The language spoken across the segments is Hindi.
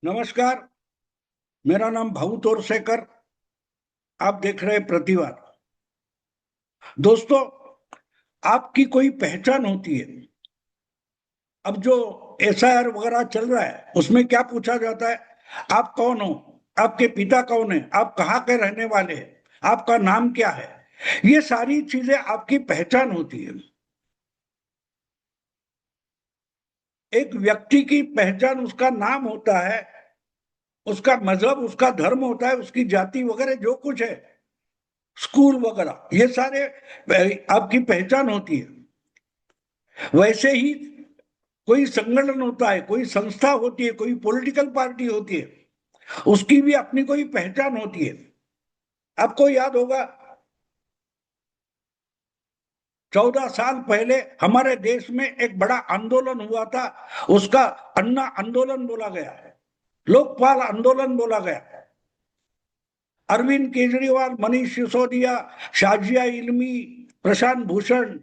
नमस्कार। मेरा नाम भाऊ तोरसेकर। आप देख रहे हैं प्रतिवाद। दोस्तों, आपकी कोई पहचान होती है। अब जो एसआईआर वगैरह चल रहा है उसमें क्या पूछा जाता है? आप कौन हो? आपके पिता कौन है? आप कहाँ के रहने वाले हैं? आपका नाम क्या है? ये सारी चीजें आपकी पहचान होती है। एक व्यक्ति की पहचान उसका नाम होता है, उसका मजहब, उसका धर्म होता है, उसकी जाति वगैरह जो कुछ है, स्कूल वगैरह, ये सारे आपकी पहचान होती है। वैसे ही कोई संगठन होता है, कोई संस्था होती है, कोई पॉलिटिकल पार्टी होती है, उसकी भी अपनी कोई पहचान होती है। आपको याद होगा, 14 साल पहले हमारे देश में एक बड़ा आंदोलन हुआ था। उसका अन्ना आंदोलन बोला गया है, लोकपाल आंदोलन बोला गया है। अरविंद केजरीवाल, मनीष सिसोदिया, शाजिया इल्मी, प्रशांत भूषण,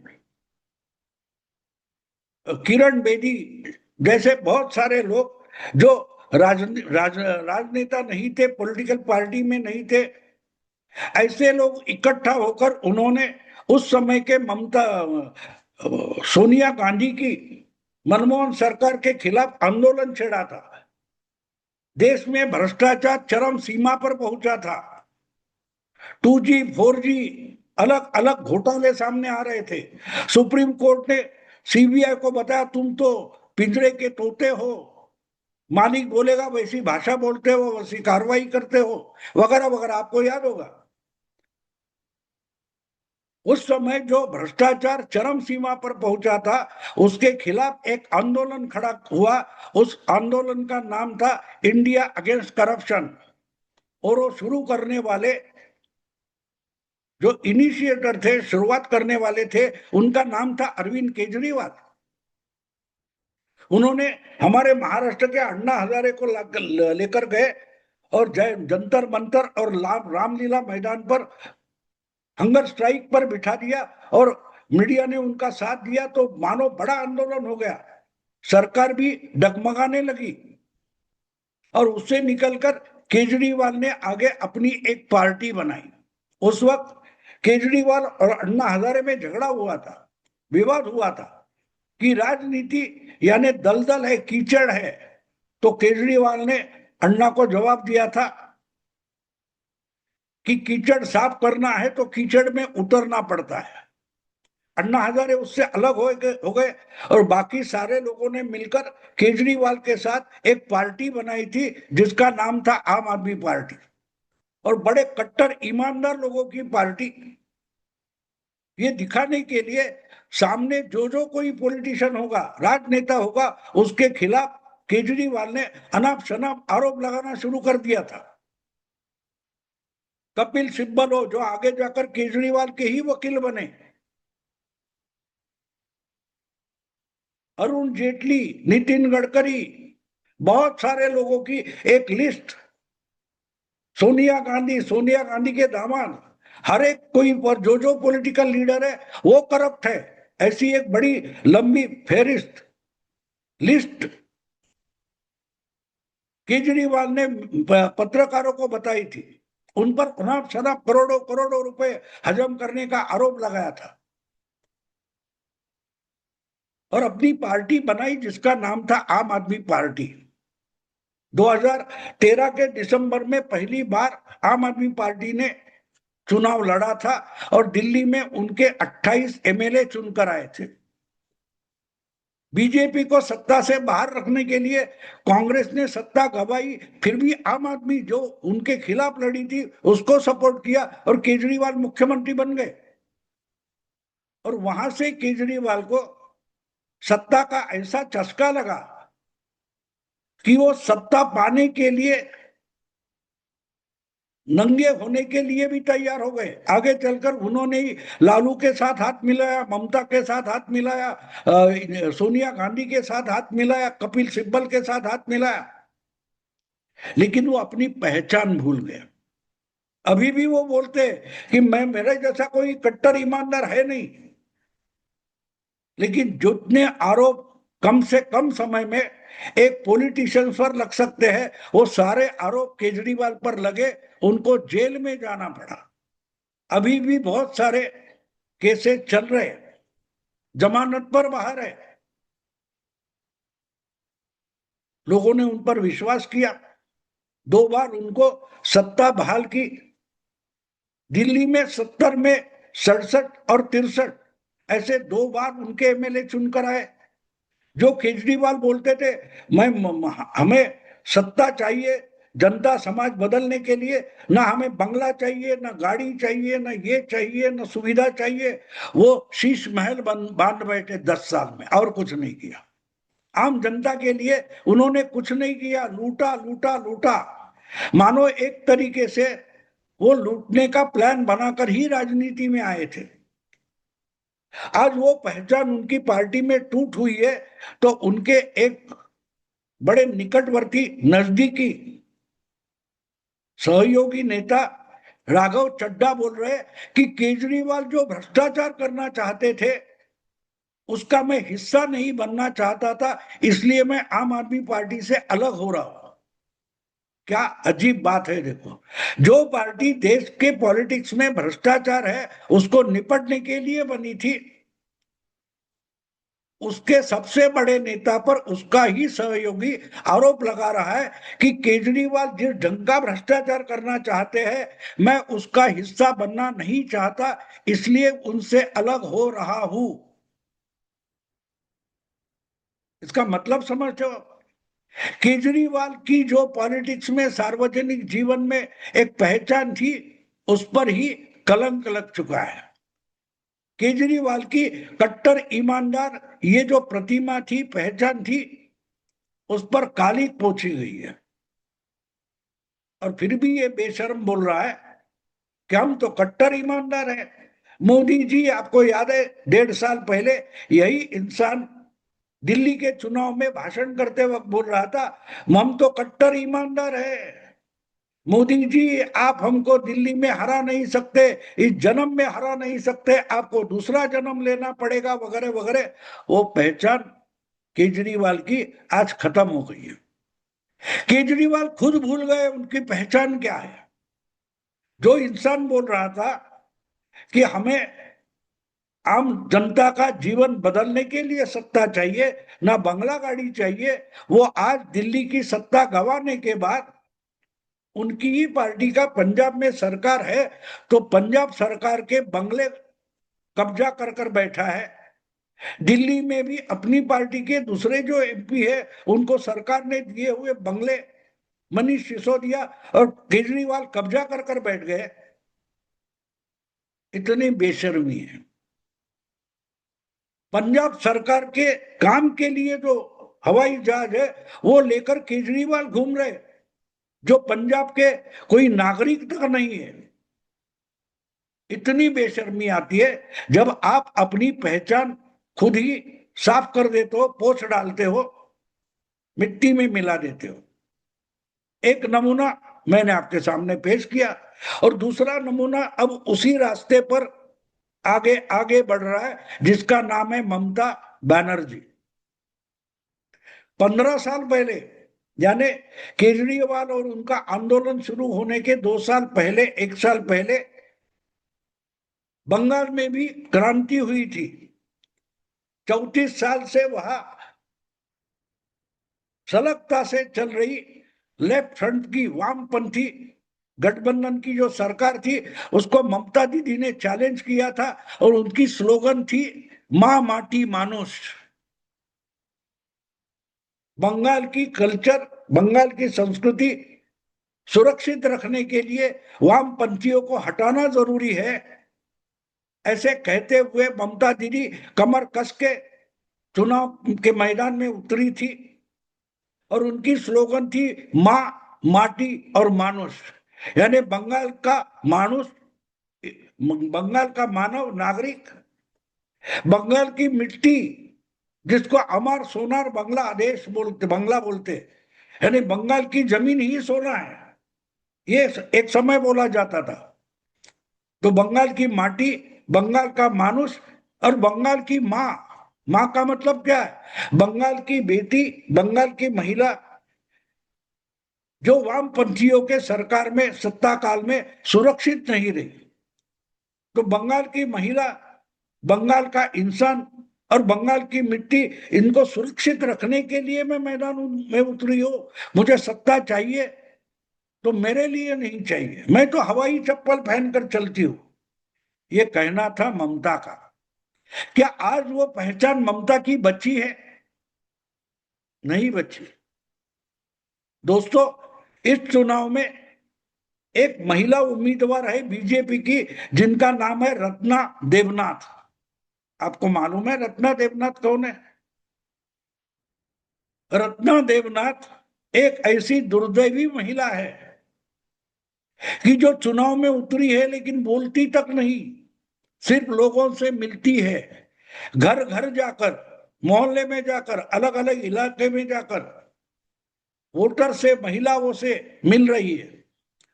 किरण बेदी जैसे बहुत सारे लोग जो राजनेता नहीं थे, पॉलिटिकल पार्टी में नहीं थे, ऐसे लोग इकट्ठा होकर उन्होंने उस समय के सोनिया गांधी की, मनमोहन सरकार के खिलाफ आंदोलन छेड़ा था। देश में भ्रष्टाचार चरम सीमा पर पहुंचा था। 2G 4G अलग अलग घोटाले सामने आ रहे थे। सुप्रीम कोर्ट ने सीबीआई को बताया, तुम तो पिंजरे के तोते हो, मालिक बोलेगा वैसी भाषा बोलते हो, वैसी कार्रवाई करते हो, वगैरह वगैरह। आपको याद होगा उस समय जो भ्रष्टाचार चरम सीमा पर पहुंचा था, उसके खिलाफ एक आंदोलन खड़ा हुआ। उस आंदोलन का नाम था इंडिया अगेंस्ट करप्शन। और वो शुरू करने वाले, जो इनिशिएटर थे, शुरुआत करने वाले थे, उनका नाम था अरविंद केजरीवाल। उन्होंने हमारे महाराष्ट्र के अन्ना हजारे को लेकर गए और जय जंतर मंतर और रामलीला मैदान पर हंगर स्ट्राइक पर बिठा दिया। और मीडिया ने उनका साथ दिया तो मानो बड़ा आंदोलन हो गया। सरकार भी डगमगाने लगी। और उससे निकलकर केजरीवाल ने आगे अपनी एक पार्टी बनाई। उस वक्त केजरीवाल और अन्ना हजारे में झगड़ा हुआ था, विवाद हुआ था कि राजनीति यानी दलदल है, कीचड़ है। तो केजरीवाल ने अन्ना को जवाब दिया था कि कीचड़ साफ करना है तो कीचड़ में उतरना पड़ता है। अन्ना हजारे उससे अलग हो गए और बाकी सारे लोगों ने मिलकर केजरीवाल के साथ एक पार्टी बनाई थी जिसका नाम था आम आदमी पार्टी। और बड़े कट्टर ईमानदार लोगों की पार्टी। ये दिखाने के लिए सामने जो जो कोई पॉलिटिशियन होगा, राजनेता होगा, उसके खिलाफ केजरीवाल ने अनाप शनाप आरोप लगाना शुरू कर दिया था। कपिल सिब्बल हो, जो आगे जाकर केजरीवाल के ही वकील बने, अरुण जेटली, नितिन गडकरी, बहुत सारे लोगों की एक लिस्ट, सोनिया गांधी के दामाद, हर एक कोई पर जो जो पॉलिटिकल लीडर है वो करप्ट है, ऐसी एक बड़ी लंबी फेरिस्त लिस्ट केजरीवाल ने पत्रकारों को बताई थी। उन पर अनाप शनाप करोड़ों करोड़ों रुपए हजम करने का आरोप लगाया था और अपनी पार्टी बनाई जिसका नाम था आम आदमी पार्टी। 2013 के दिसंबर में पहली बार आम आदमी पार्टी ने चुनाव लड़ा था और दिल्ली में उनके 28 एमएलए चुनकर आए थे। बीजेपी को सत्ता से बाहर रखने के लिए कांग्रेस ने सत्ता गंवाई, फिर भी आम आदमी जो उनके खिलाफ लड़ी थी उसको सपोर्ट किया और केजरीवाल मुख्यमंत्री बन गए। और वहां से केजरीवाल को सत्ता का ऐसा चस्का लगा कि वो सत्ता पाने के लिए नंगे होने के लिए भी तैयार हो गए। आगे चलकर उन्होंने ही लालू के साथ हाथ मिलाया, ममता के साथ हाथ मिलाया, सोनिया गांधी के साथ हाथ मिलाया, कपिल सिब्बल के साथ हाथ मिलाया, लेकिन वो अपनी पहचान भूल गए। अभी भी वो बोलते हैं कि मैं, मेरे जैसा कोई कट्टर ईमानदार है नहीं। लेकिन जितने आरोप कम से कम समय में एक पॉलिटिशियंस पर लग सकते हैं, वो सारे आरोप केजरीवाल पर लगे, उनको जेल में जाना पड़ा। अभी भी बहुत सारे केसेस चल रहे हैं, जमानत पर बाहर है, लोगों ने उन पर विश्वास किया, 2 बार उनको सत्ता बहाल की। दिल्ली में 70 में 67 और 63 ऐसे 2 बार उनके एमएलए चुनकर आए। जो केजरीवाल बोलते थे हमें सत्ता चाहिए जनता समाज बदलने के लिए, ना हमें बंगला चाहिए, ना गाड़ी चाहिए, ना ये चाहिए, ना सुविधा चाहिए, वो शीश महल बांध बैठे 10 साल में और कुछ नहीं किया। आम जनता के लिए उन्होंने कुछ नहीं किया, लूटा लूटा लूटा। मानो एक तरीके से वो लूटने का प्लान बनाकर ही राजनीति में आए थे। आज वो पहचान उनकी पार्टी में टूट हुई है, तो उनके एक बड़े निकटवर्ती नजदीकी सहयोगी नेता राघव चड्ढा बोल रहे कि केजरीवाल जो भ्रष्टाचार करना चाहते थे उसका मैं हिस्सा नहीं बनना चाहता था, इसलिए मैं आम आदमी पार्टी से अलग हो रहा हूं। क्या अजीब बात है। देखो, जो पार्टी देश के पॉलिटिक्स में भ्रष्टाचार है उसको निपटने के लिए बनी थी, उसके सबसे बड़े नेता पर उसका ही सहयोगी आरोप लगा रहा है कि केजरीवाल जिस ढंग का भ्रष्टाचार करना चाहते हैं मैं उसका हिस्सा बनना नहीं चाहता, इसलिए उनसे अलग हो रहा हूं। इसका मतलब समझते हो? केजरीवाल की जो पॉलिटिक्स में सार्वजनिक जीवन में एक पहचान थी उस पर ही कलंक लग चुका है। केजरीवाल की कट्टर ईमानदार ये जो प्रतिमा थी, पहचान थी, उस पर काली पोछी गई है। और फिर भी ये बेशर्म बोल रहा है कि हम तो कट्टर ईमानदार हैं। मोदी जी, आपको याद है 1.5 साल पहले यही इंसान दिल्ली के चुनाव में भाषण करते वक्त बोल रहा था हम तो कट्टर ईमानदार है, मोदी जी आप हमको दिल्ली में हरा नहीं सकते, इस जन्म में हरा नहीं सकते, आपको दूसरा जन्म लेना पड़ेगा, वगैरह वगैरह। वो पहचान केजरीवाल की आज खत्म हो गई है। केजरीवाल खुद भूल गए उनकी पहचान क्या है। जो इंसान बोल रहा था कि हमें आम जनता का जीवन बदलने के लिए सत्ता चाहिए, ना बंगला गाड़ी चाहिए, वो आज दिल्ली की सत्ता गंवाने के बाद उनकी ही पार्टी का पंजाब में सरकार है, तो पंजाब सरकार के बंगले कब्जा कर कर बैठा है। दिल्ली में भी अपनी पार्टी के दूसरे जो एमपी है उनको सरकार ने दिए हुए बंगले मनीष सिसोदिया और केजरीवाल कब्जा कर कर बैठ गए। इतनी बेशर्मी है। पंजाब सरकार के काम के लिए जो हवाई जहाज है वो लेकर केजरीवाल घूम रहे, जो पंजाब के कोई नागरिक तक नहीं है। इतनी बेशर्मी आती है जब आप अपनी पहचान खुद ही साफ कर देते हो, पोछ डालते हो, मिट्टी में मिला देते हो। एक नमूना मैंने आपके सामने पेश किया और दूसरा नमूना अब उसी रास्ते पर आगे आगे बढ़ रहा है जिसका नाम है ममता बनर्जी। 15 साल पहले, यानी केजरीवाल और उनका आंदोलन शुरू होने के 2 साल पहले, 1 साल पहले बंगाल में भी क्रांति हुई थी। 34 साल से वहां सलगता से चल रही लेफ्ट फ्रंट की वामपंथी गठबंधन की जो सरकार थी उसको ममता दीदी ने चैलेंज किया था और उनकी स्लोगन थी मां माटी मानुष। बंगाल की कल्चर, बंगाल की संस्कृति सुरक्षित रखने के लिए वामपंथियों को हटाना जरूरी है, ऐसे कहते हुए ममता दीदी कमर कस के चुनाव के मैदान में उतरी थी और उनकी स्लोगन थी मां, माटी और मानुष। यानी बंगाल का मानुष, बंगाल का मानव नागरिक, बंगाल की मिट्टी जिसको अमर सोनार बंगला आदेश बोलते, बंगला बोलते, यानी बंगाल की जमीन ही सोना है, ये एक समय बोला जाता था। तो बंगाल की माटी, बंगाल का मानुष और बंगाल की माँ, मां का मतलब क्या है? बंगाल की बेटी, बंगाल की महिला जो वामपंथियों के सरकार में सत्ता काल में सुरक्षित नहीं रही, तो बंगाल की महिला, बंगाल का इंसान और बंगाल की मिट्टी, इनको सुरक्षित रखने के लिए मैं मैदान में उतरी हूं। मुझे सत्ता चाहिए तो मेरे लिए नहीं चाहिए, मैं तो हवाई चप्पल पहनकर चलती हूं। ये कहना था ममता का। क्या आज वो पहचान ममता की बची है? नहीं बची। दोस्तों, इस चुनाव में एक महिला उम्मीदवार है बीजेपी की, जिनका नाम है रत्ना देवनाथ। आपको मालूम है रत्ना देवनाथ कौन है? रत्ना देवनाथ एक ऐसी दुर्दैवी महिला है कि जो चुनाव में उतरी है लेकिन बोलती तक नहीं, सिर्फ लोगों से मिलती है, घर घर जाकर, मोहल्ले में जाकर, अलग अलग इलाके में जाकर वोटर से, महिलाओं से मिल रही है।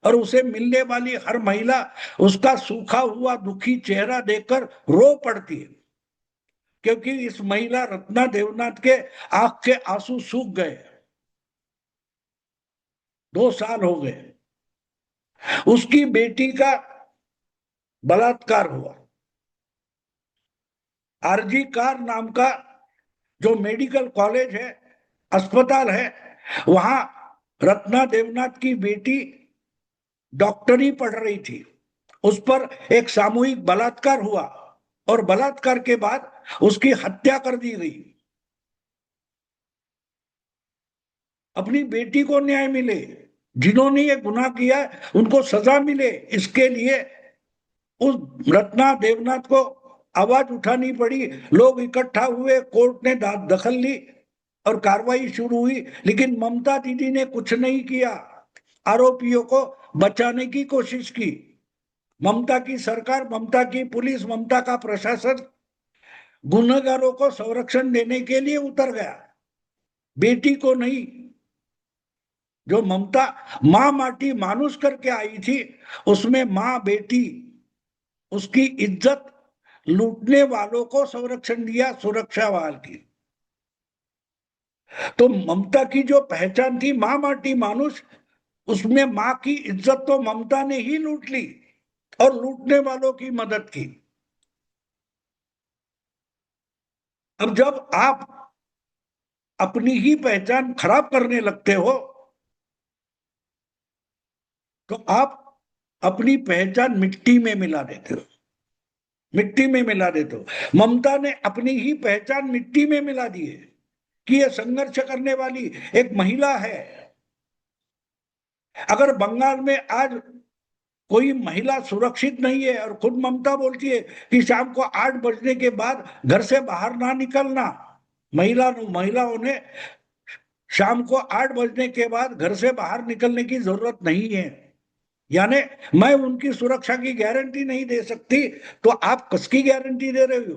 और उसे मिलने वाली हर महिला उसका सूखा हुआ दुखी चेहरा देखकर रो पड़ती है, क्योंकि इस महिला रत्ना देवनाथ के आंख के आंसू सूख गए। 2 साल हो गए, उसकी बेटी का बलात्कार हुआ। आरजी कार नाम का जो मेडिकल कॉलेज है, अस्पताल है, वहां रत्ना देवनाथ की बेटी डॉक्टरी पढ़ रही थी। उस पर एक सामूहिक बलात्कार हुआ और बलात्कार के बाद उसकी हत्या कर दी गई। अपनी बेटी को न्याय मिले, जिन्होंने ये गुनाह किया उनको सजा मिले, इसके लिए उस रत्ना देवनाथ को आवाज उठानी पड़ी। लोग इकट्ठा हुए, कोर्ट ने दखल ली और कार्रवाई शुरू हुई, लेकिन ममता दीदी ने कुछ नहीं किया। आरोपियों को बचाने की कोशिश की। ममता की सरकार, ममता की पुलिस, ममता का प्रशासन गुनहगारों को संरक्षण देने के लिए उतर गया, बेटी को नहीं। जो ममता मां माटी मानुष करके आई थी, उसमें मां बेटी, उसकी इज्जत लूटने वालों को संरक्षण दिया, सुरक्षा वाल की। तो ममता की जो पहचान थी मां माटी मानुष, उसमें मां की इज्जत तो ममता ने ही लूट ली और लूटने वालों की मदद की। अब जब आप अपनी ही पहचान खराब करने लगते हो, तो आप अपनी पहचान मिट्टी में मिला देते हो, मिट्टी में मिला देते हो। ममता ने अपनी ही पहचान मिट्टी में मिला दी है कि ये संघर्ष करने वाली एक महिला है। अगर बंगाल में आज कोई महिला सुरक्षित नहीं है, और खुद ममता बोलती है कि शाम को 8 बजने के बाद घर से बाहर ना निकलना, महिलाओं ने शाम को 8 बजने के बाद घर से बाहर निकलने की जरूरत नहीं है, यानी मैं उनकी सुरक्षा की गारंटी नहीं दे सकती, तो आप किसकी गारंटी दे रहे हो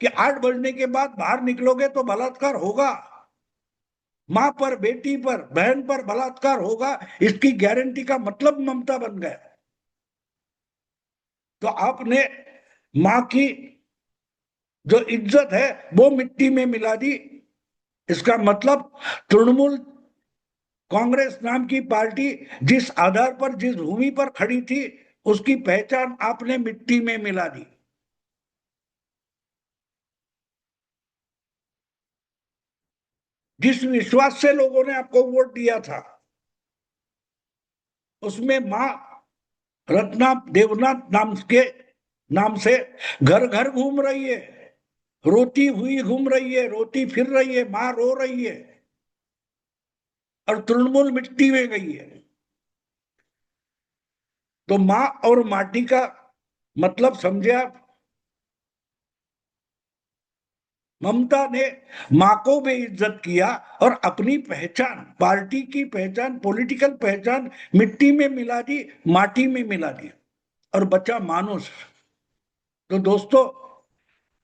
कि 8 बजने के बाद बाहर निकलोगे तो बलात्कार होगा, मां पर, बेटी पर, बहन पर बलात्कार होगा? इसकी गारंटी का मतलब ममता बन गया। तो आपने मां की जो इज्जत है वो मिट्टी में मिला दी। इसका मतलब तृणमूल कांग्रेस नाम की पार्टी जिस आधार पर, जिस भूमि पर खड़ी थी, उसकी पहचान आपने मिट्टी में मिला दी। जिस विश्वास से लोगों ने आपको वोट दिया था, उसमें मां रत्ना देवनाथ नाम से घर घर घूम रही है, रोती हुई घूम रही है, रोती फिर रही है, मां रो रही है, और तृणमूल मिट्टी में गई है। तो मां और माटी का मतलब समझे आप? ममता ने मां को भी इज्जत किया और अपनी पहचान, पार्टी की पहचान, पॉलिटिकल पहचान मिट्टी में मिला दी, माटी में मिला दी, और बचा मानुष। तो दोस्तों,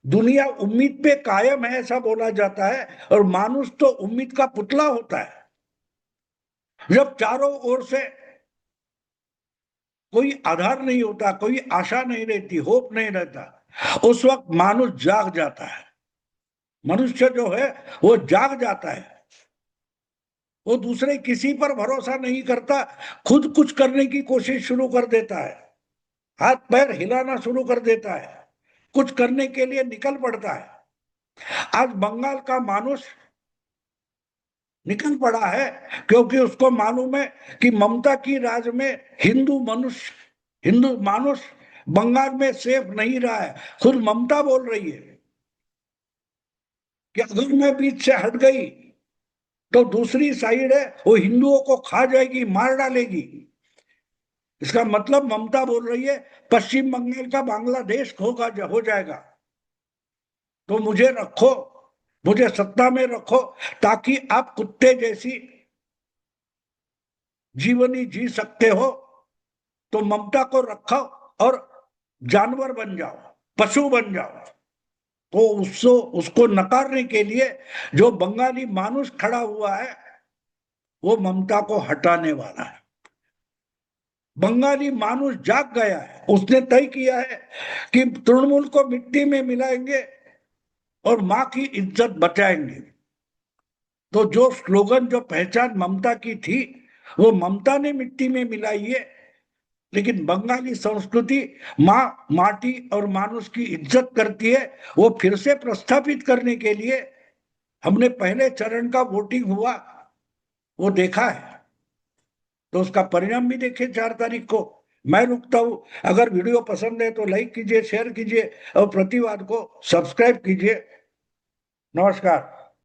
दुनिया उम्मीद पे कायम है ऐसा बोला जाता है, और मानुष तो उम्मीद का पुतला होता है। जब चारों ओर से कोई आधार नहीं होता, कोई आशा नहीं रहती, होप नहीं रहता, उस वक्त मानुष जाग जाता है। मनुष्य जो है वो जाग जाता है, वो दूसरे किसी पर भरोसा नहीं करता, खुद कुछ करने की कोशिश शुरू कर देता है, हाथ पैर हिलाना शुरू कर देता है, कुछ करने के लिए निकल पड़ता है। आज बंगाल का मानुष निकल पड़ा है क्योंकि उसको मालूम है कि ममता की राज में हिंदू मानुष बंगाल में सेफ नहीं रहा है। खुद ममता बोल रही है कि अगर मैं बीच से हट गई तो दूसरी साइड है वो हिंदुओं को खा जाएगी, मार डालेगी। इसका मतलब ममता बोल रही है पश्चिम बंगाल का बांग्लादेश हो जाएगा। तो मुझे रखो, मुझे सत्ता में रखो, ताकि आप कुत्ते जैसी जीवनी जी सकते हो। तो ममता को रखो और जानवर बन जाओ, पशु बन जाओ। तो उसको नकारने के लिए जो बंगाली मानुष खड़ा हुआ है वो ममता को हटाने वाला है। बंगाली मानुष जाग गया है, उसने तय किया है कि तृणमूल को मिट्टी में मिलाएंगे और मां की इज्जत बचाएंगे। तो जो स्लोगन, जो पहचान ममता की थी, वो ममता ने मिट्टी में मिलाई है। लेकिन बंगाली संस्कृति माँ, माटी और मानुष की इज्जत करती है। वो फिर से प्रस्थापित करने के लिए हमने पहले चरण का वोटिंग हुआ वो देखा है, तो उसका परिणाम भी देखे 4 तारीख को। मैं रुकता हूं। अगर वीडियो पसंद है तो लाइक कीजिए, शेयर कीजिए और प्रतिवाद को सब्सक्राइब कीजिए। नमस्कार।